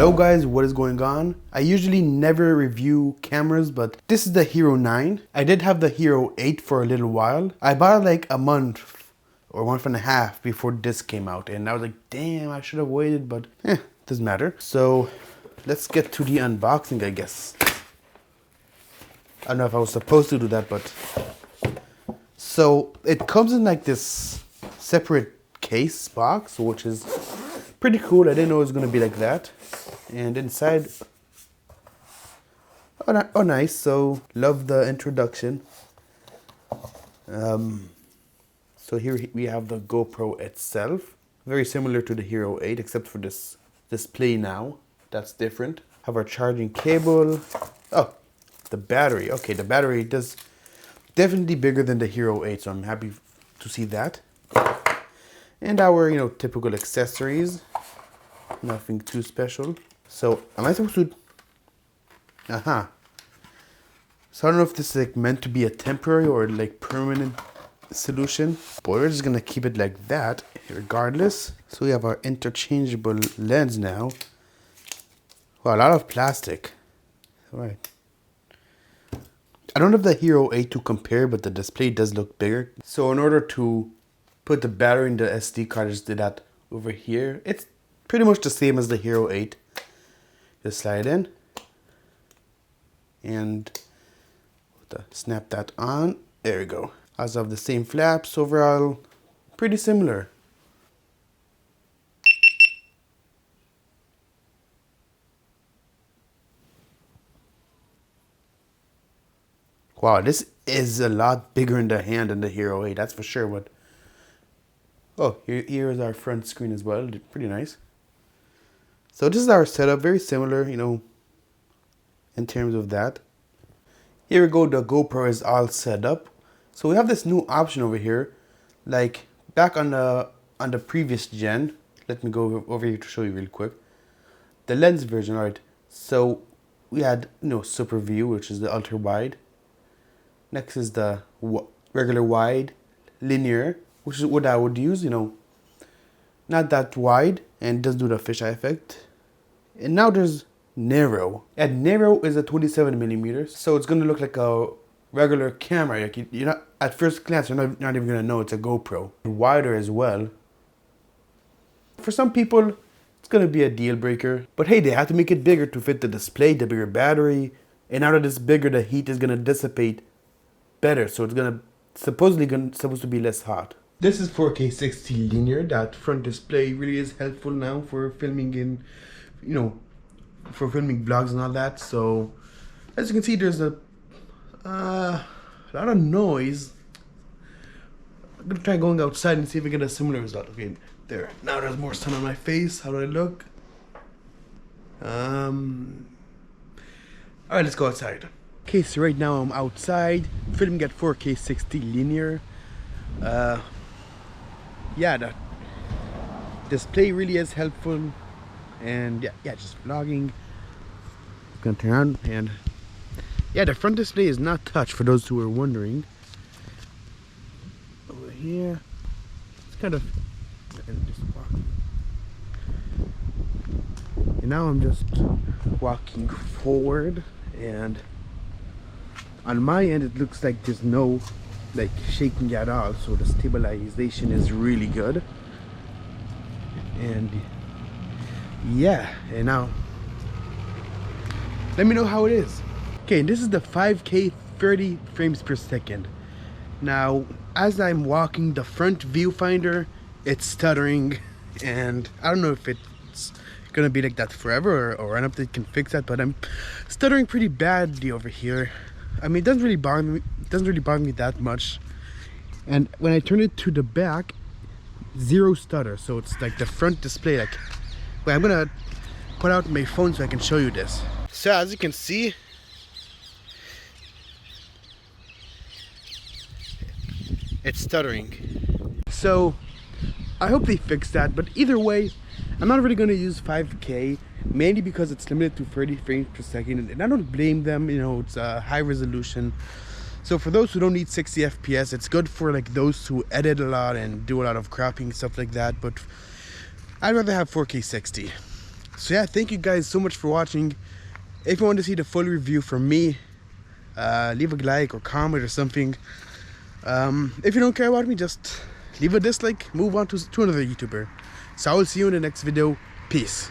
Hello guys, what is going on? I usually never review cameras, but this is the Hero 9. I did have the Hero 8 for a little while. I bought it like a month or month and a half before this came out, and I was like, damn, I should have waited, but doesn't matter. So let's get to the unboxing, I guess. I don't know if I was supposed to do that, but so it comes in like this separate case box, which is pretty cool. I didn't know it was going to be like that. And inside, oh nice. So love the introduction. So here we have the GoPro itself, very similar to the Hero 8, except for this display now. That's different. Have our charging cable. Oh, the battery. Okay, the battery does definitely bigger than the Hero 8, so I'm happy to see that. And our, typical accessories. Nothing too special. So, am I supposed to... So, I don't know if this is like meant to be a temporary or like permanent solution. But we're just going to keep it like that, regardless. So, we have our interchangeable lens now. Wow, a lot of plastic. All right. I don't have the Hero 8 to compare, but the display does look bigger. So, in order to put the battery in the SD card, I just did that over here. It's pretty much the same as the Hero 8. Just slide in and snap that on. There we go. Also have the same flaps. Overall, pretty similar. Wow, this is a lot bigger in the hand than the Hero 8, that's for sure. But oh, here is our front screen as well. Pretty nice. So this is our setup, very similar, in terms of that. Here we go, the GoPro is all set up. So we have this new option over here, like back on the previous gen. Let me go over here to show you real quick. The lens version, alright. So we had, super view, which is the ultra wide. Next is the regular wide, linear, which is what I would use, not that wide, and does do the fisheye effect. And now there's narrow. And narrow is a 27mm, so it's gonna look like a regular camera. Like you're not, at first glance, you're not even gonna know it's a GoPro. Wider as well. For some people, it's gonna be a deal breaker. But hey, they have to make it bigger to fit the display, the bigger battery. And now that it's bigger, the heat is gonna dissipate better. So it's supposed to be less hot. This is 4K 60 linear. That front display really is helpful now for filming in, for filming vlogs and all that. So as you can see, there's a lot of noise. I'm gonna try going outside and see if I get a similar result. Okay, there. Now there's more sun on my face. How do I look? All right, let's go outside. Okay, so right now I'm outside filming at 4K 60 linear. Yeah, the display really is helpful, and yeah, just vlogging. Gonna turn on, and yeah, the front display is not touched for those who are wondering. Over here, it's kind of just walking. And now I'm just walking forward, and on my end it looks like there's no shaking at all, so the stabilization is really good. And yeah, and now let me know how it is. Okay, this is the 5K 30 frames per second. Now as I'm walking, the front viewfinder, it's stuttering, and I don't know if it's gonna be like that forever or an update can fix that, but I'm stuttering pretty badly over here. I mean, it doesn't really bother me that much. And when I turn it to the back, zero stutter. So it's like the front display. Wait, I'm gonna put out my phone so I can show you this. So as you can see, it's stuttering. So I hope they fix that. But either way, I'm not really gonna use 5K. Mainly because it's limited to 30 frames per second, and I don't blame them. It's a high resolution. So for those who don't need 60 FPS, it's good for those who edit a lot and do a lot of cropping, stuff like that. But I'd rather have 4K 60. So yeah, thank you guys so much for watching. If you want to see the full review from me, leave a like or comment or something. If you don't care about me, just leave a dislike, move on to another YouTuber. So I will see you in the next video. Peace.